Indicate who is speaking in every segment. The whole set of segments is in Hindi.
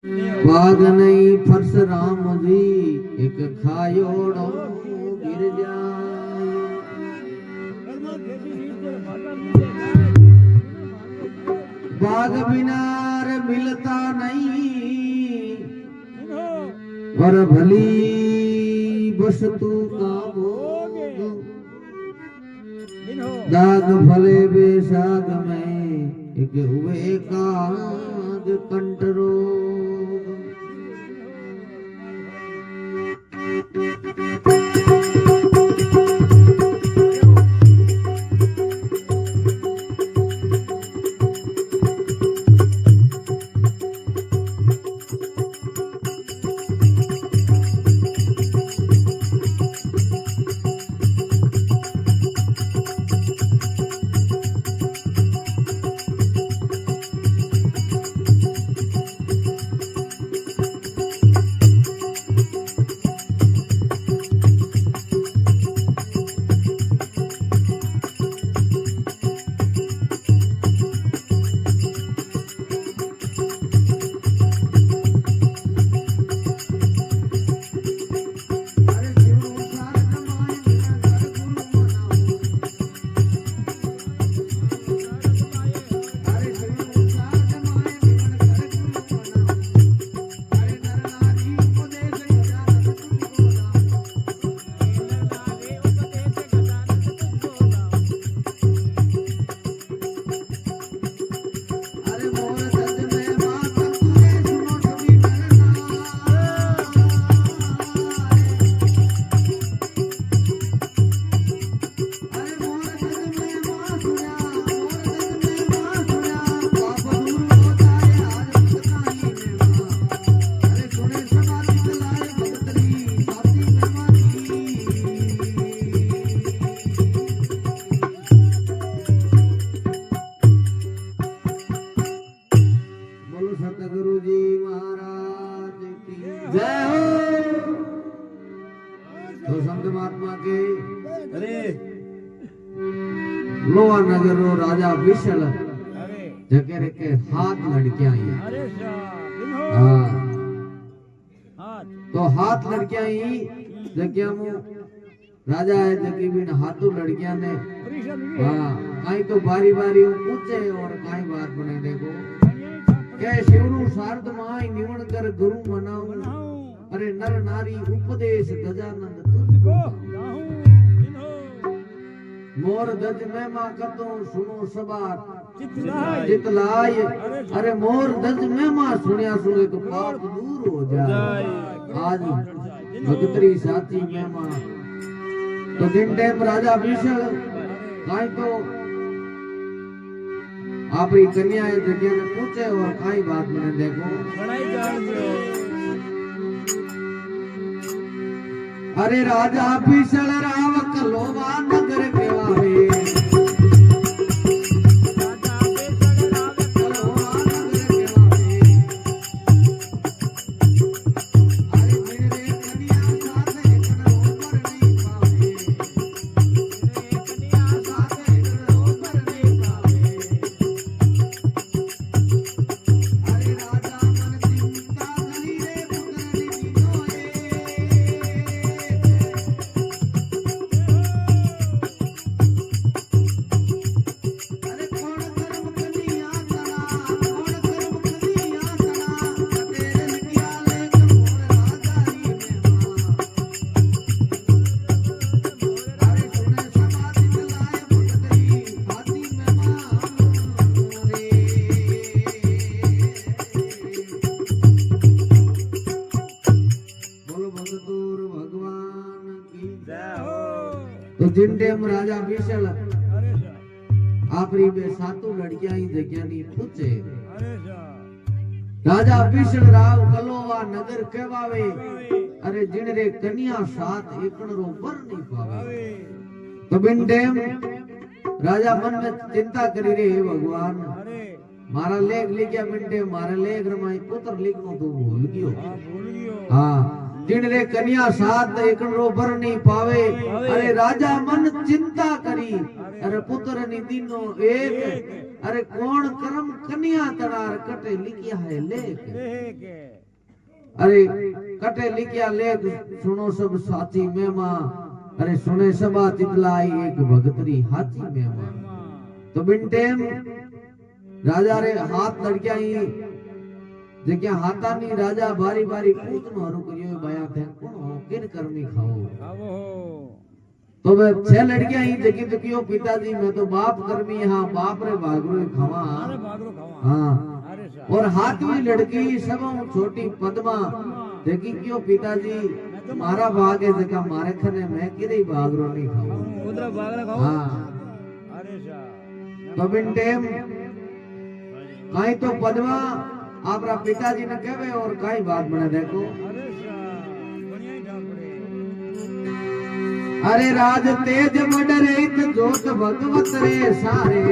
Speaker 1: बाग नहीं फर्श राम जी एक खायोड़ो गिर जाए। बाग बिनार मिलता नहीं और भली वस्तु का भोग। दाग फले बेसाग में एक हुए काग कंटरो। लोहा नगर रो राजा विशल जगह के हाथ लड़कियां आई। हाँ तो हाथ लड़कियां ही जगह मु राजा है जगह बिन हाथों लड़कियां ने। हाँ कहीं तो बारी बारी पूछे और कहीं बात बने देखो क्या शिवरु शारद माई निवण कर गुरु मनाऊं। अरे नर नारी उपदेश गजानंद तुझको मोर गज में मां कतो सुनो सबार चितलाय। अरे मोर गज में मां सुनिया सुने तो पाप दूर हो जाए। आज भगतरी साथी में मां तो दिन टाइम राजा विशल काई तो आपरी कन्या है जगह ने पूछे और काई बात मैंने देखो। अरे राजा विशल राव कलोवा नगर के वावे। तो जिन टाइम राजा विशल आपरी बे सातों लड़कियां ही जगह नहीं पूछे। राजा विशल राव कलोवा नगर केवावे। अरे जिन रे कन्या सात एकड़ रो बर नहीं पावे। तो बिन टाइम राजा मन में चिंता करी रे हे भगवान मारा लेख लिखया बिन टाइम मारा लेख रमाई पुत्र लिखनो तो भूल गयो। हाँ जिन रे कन्या सात एकड़ रो बर नहीं पावे। अरे राजा मन चिंता करी अरे पुत्र नि दीनो एक। अरे कौन कर्म कन्या तड़ार कटे लिखिया है लेख। अरे कटे लिखिया लेख सुनो सब साची मेमा, अरे सुने सबा तितलाई एक भगतरी हाथी मेमा। तो बिन टेम राजा रे हाथ लड़किया ही जक्या हाथानी राजा बारी बारी पूतनो हरु करियो बया थे कोण किन कर्मी खाओ। तो वे छह लड़कियां ही जकी जकियो पिताजी मैं तो बाप कर्मी हां बाप रे भागरो खावा। हां और हाथवी लड़की सब छोटी पद्मा जकी क्यों पिताजी मारा भाग है जका मारे खने मैं किरे भागरो नहीं खाऊं उधर भागरा खाऊं। हां अरे सा तो बिन टेम काई तो पद्मा आपरा पिताजी ने कहवे और काई बात बने देखो। अरे राज तेज मडरे जोत भगवत रे सारे।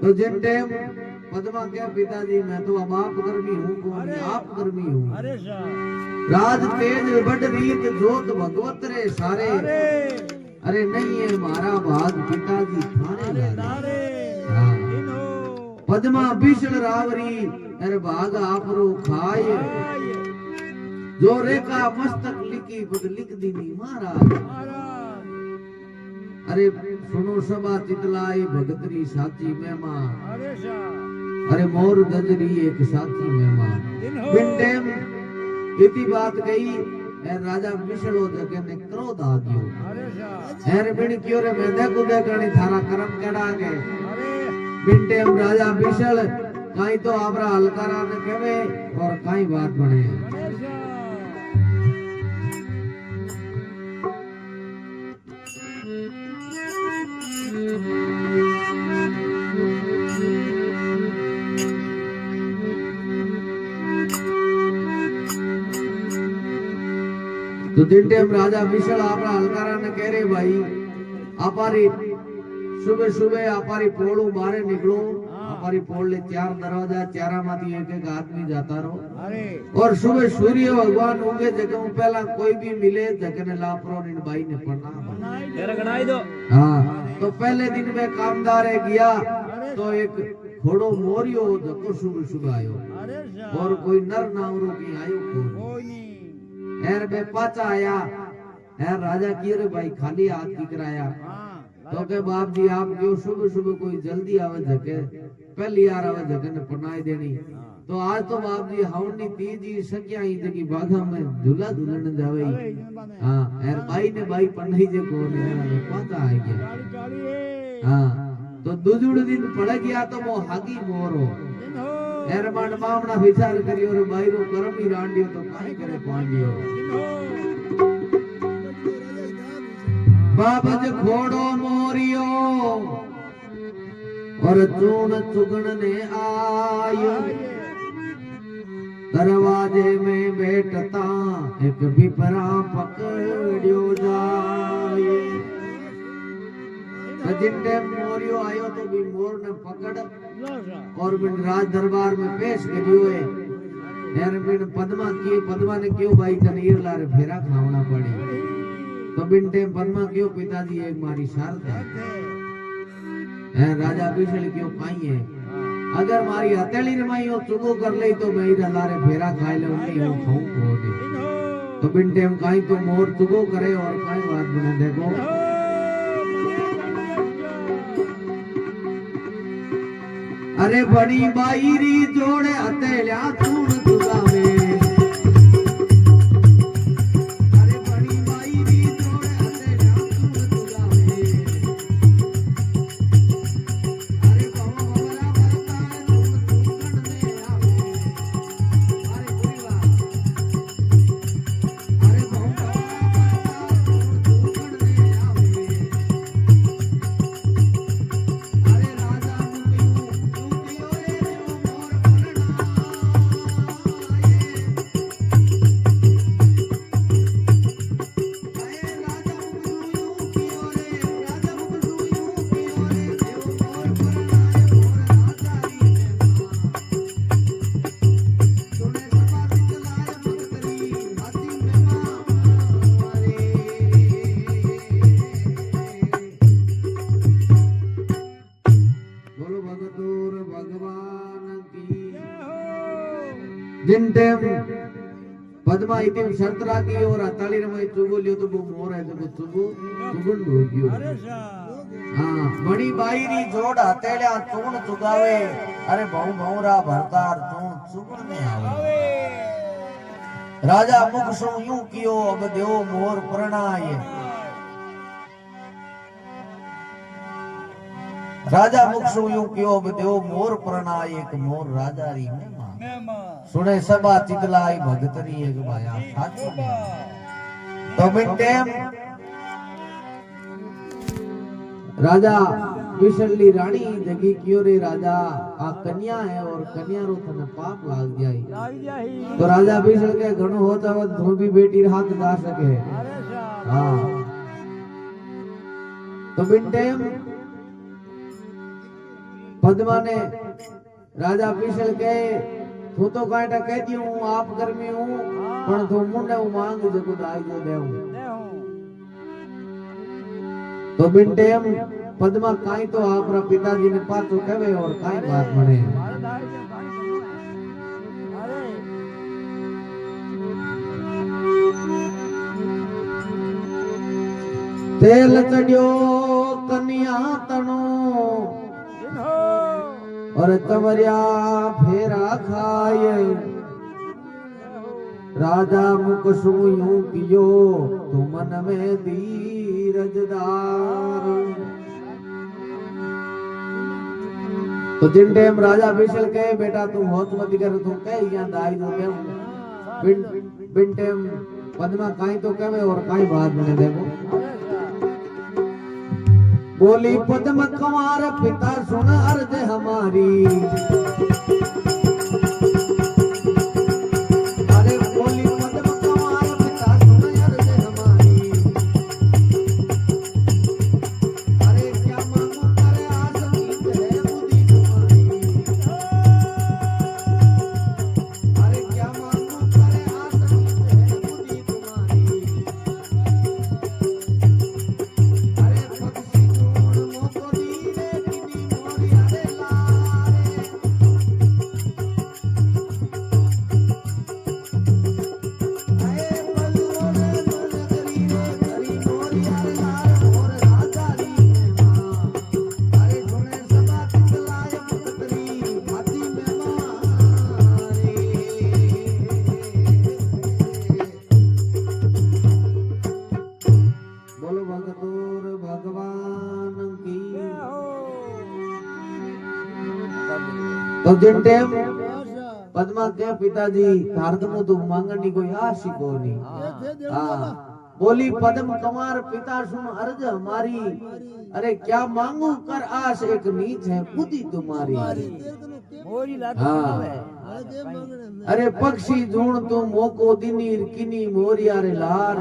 Speaker 1: तो जिन टाइम पद्मा के पिताजी मैं तो अब आप कर्मी हूँ कौन आप कर्मी हूँ। राज तेज बड़ रीत जोत भगवत रे सारे। अरे नहीं है मारा भाग पिताजी थाने लारे। पद्मा बिशल रावरी अरे भाग आपरो खाय जो रेखा मस्तक लिखी बद लिख दीनी महाराज। अरे सुनो सबा तितलाई भगतरी साची मेमा। अरे मोर गजरी एक साथी मेहमान। बिन टेम इतनी बात कही राजा विषलो जगे ने क्रोध आ गयो। अरे बिन क्यों रे मैं देखो देखणी थारा कर्म केड़ा के। बिन टेम राजा विषल काई तो आपरा हलकारा ने कहवे और काई बात बने। तो दिन टाइम राजा विशल आपरा हलकारा ने कह रहे भाई आपारी सुबह सुबह आपारी पोड़ू बारे निकलो। आपारी पोड़ ले 4 दरवाजा 4 माथी एक एक आदमी जाता रहो और सुबह सूर्य भगवान उगे जगह पहला कोई भी मिले जगह लापरो इन भाई ने प्रणाम दो। हाँ तो पहले दिन में कामदार गया तो एक घोड़ो मोरियो जको सुबह सुबह आयो और कोई नर नावरो की आयो कोई एर बे पाचा आया। एर राजा की रे भाई खाली हाथ की कराया तो के बाप जी आप क्यों सुबह सुबह कोई जल्दी आवे जके पहली यार आवे जके ने पनाई देनी। तो आज तो बाप जी हवनी तीजी सकिया ही जकी बाधा में झूला झूलन जावे। हां एर भाई ने भाई पनाई जे को ने पाचा आ गया। हां तो दूजुड़ दिन पड़ गया तो वो हागी मोरो एर मन मामना विचार करियो रे भाई रो कर्म ही रांडियो तो काई करे पांडियो। बाबज घोड़ो मोरियो और चून चुगन ने आयो। दरवाजे में बैठता एक बिपरा पकड़ियो जाए। जिंदे मोरियो आयो तो भी मोर ने पकड़ और बिन राज दरबार में पेश करियो है। यार बिन पद्मा ने क्यों भाई तनीर लारे फेरा खावना पड़ी। तो बिन टेम पद्मा क्यों पिताजी एक मारी शारदा है राजा विशल क्यों काई है। अगर मारी हथेली रे माई चुगो कर ले तो मैं इधर लारे फेरा खाई ले नहीं हूं खाऊं को दे तो बिन टाइम काई तो मोर चुगो करे और काई बात बने देखो अरे बड़ी बाईरी जोड़े हथेलिया चूड़ चुगावे जिन टाइम पद्मा इतम शर्त राखी और अताली रमाई चुगो लियो तो वो मोर है तो चुगो चुगन हो गयो हां बड़ी बाईरी जोड़ हथेलिया चूण चुगावे अरे बहु बहुरा भरतार चूण चुगन में आवे राजा मुख सो यूं कियो अब देव मोर प्रणाय राजा मुख सो यूं कियो अब देव मोर प्रणाय एक मोर राजा री में सुने सबा चितलाई भगतरी एक भाया साची तो बिन टाइम राजा विशली रानी जगी क्यों रे राजा आ कन्या है और कन्या रो तने पाप लाग जाई तो राजा विशल के घणो होता वत धोबी बेटी हाथ जा सके हां तो बिन टाइम पद्मा ने राजा विशल के तू तो कांटा कहती हूं आप गर्मी हूं पण तो मुंडे मांग जको दाई जो देऊ तो बिन टाइम पद्मा काई तो आपरा पिताजी ने पाछो कहवे और काई बात बने तेल चढ़ियो कन्या तनो और तमरिया फेरा खाए राजा मुख यूं कियो तू मन में धीरजदार तो जिन टाइम राजा विशल कहे बेटा तू होत मत कर तू कह या दाई जो के बिन टाइम पद्मा काई तो कहवे और काई बात बने देखो बोली पद्म कुमार पिता सुन अर्ज हमारी अरे बोली पद्म कुमार पिता सुन अर्ज हमारी अरे क्या मांगू करे आस है बुद्धि तुम्हारी अरे क्या मांगू करे आस है बुद्धि तुम्हारी तो जिन टाइम पद्मा के पिताजी तारतमो तो मांगनी कोई आशी को नहीं हां बोली पद्म कुमार पिता सुन अर्ज हमारी अरे क्या मांगू कर आस एक नीच है बुद्धि तुम्हारी हां अरे पक्षी ढूंढ तू मोको दिनीर किनी मोरिया रे लार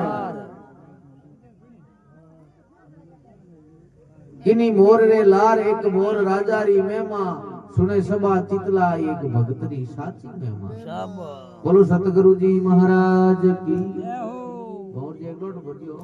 Speaker 1: किनी मोर रे लार एक मोर राजा री मेमा सुने सबा चितला एक भगतरी साची मेमा बोलो सतगुरु जी महाराज की और जे लोट बढ़ियो